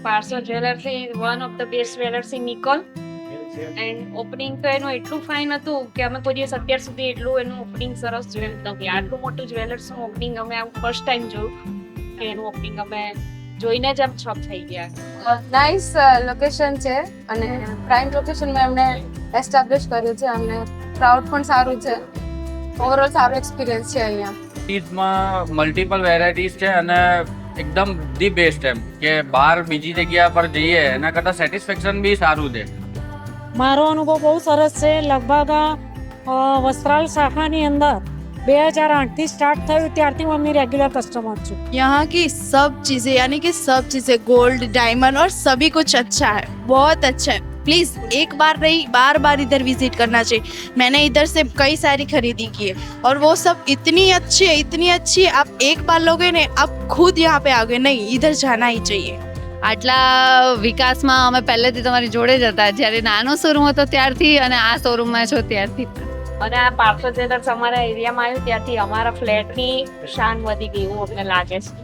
પાર્સો jewellers is one of the best jewellers in Nikol and opening તો એનું એટલું fine હતું કે અમે કોઈ દિવસ અત્યાર સુધી એટલું એનું ઓપનિંગ સરસ જોયું નથી. આટલું મોટું જ્વેલર્સનું ઓપનિંગ અમે આવું ફર્સ્ટ ટાઈમ જોયું કે એનું ઓપનિંગ અમે જોઈને જ આમ શોક થઈ ગયા. નાઇસ લોકેશન છે અને પ્રાઇમ લોકેશનમાં એમણે એસ્ટાબ્લિશ કર્યું છે અને ક્રાઉડ પણ સારું છે. ઓવરઓલ સારો એક્સપિરિયન્સ છે અહીંયા. ચીઝમાં મલ્ટિપલ વેરાયટીઝ છે અને એકદમ ધી બેસ્ટ એમ કે બહાર બીજી જગ્યા પર જઈએ એના કરતાં સેટિસ્ફેક્શન બી સારું છે. મારો અનુભવ બહુ સરસ છે. લગભગ વસ્ત્રાલ શાખાની અંદર 2008 થી સ્ટાર્ટ થયું ત્યારથી હું એમની રેગ્યુલર કસ્ટમર છું. यहाँ की सब चीज़ें यानी कि सब चीज़ें गोल्ड डायमंड और सभी कुछ अच्छा है, बहुत अच्छा है. प्लीज़ एक बार नहीं बार बार इधर विजिट करना चाहिए. मैंने इधर से कई सारी खरीदी की है और वो सब इतनी अच्छी है आप एक बार लोगे ने आप खुद यहाँ पे आओगे नहीं इधर जाना ही चाहिए. આટલા વિકાસમાં અમે પહેલેથી તમારી જોડે જ હતા, જ્યારે નાનો શોરૂમ હતો ત્યારથી અને આ શોરૂમમાં છો ત્યારથી. અને આ પાર્સો જ્વેલર્સ અમારા એરિયામાં આવ્યું ત્યારથી અમારા ફ્લેટની શાન વધી ગઈ એવું અમને લાગે છે.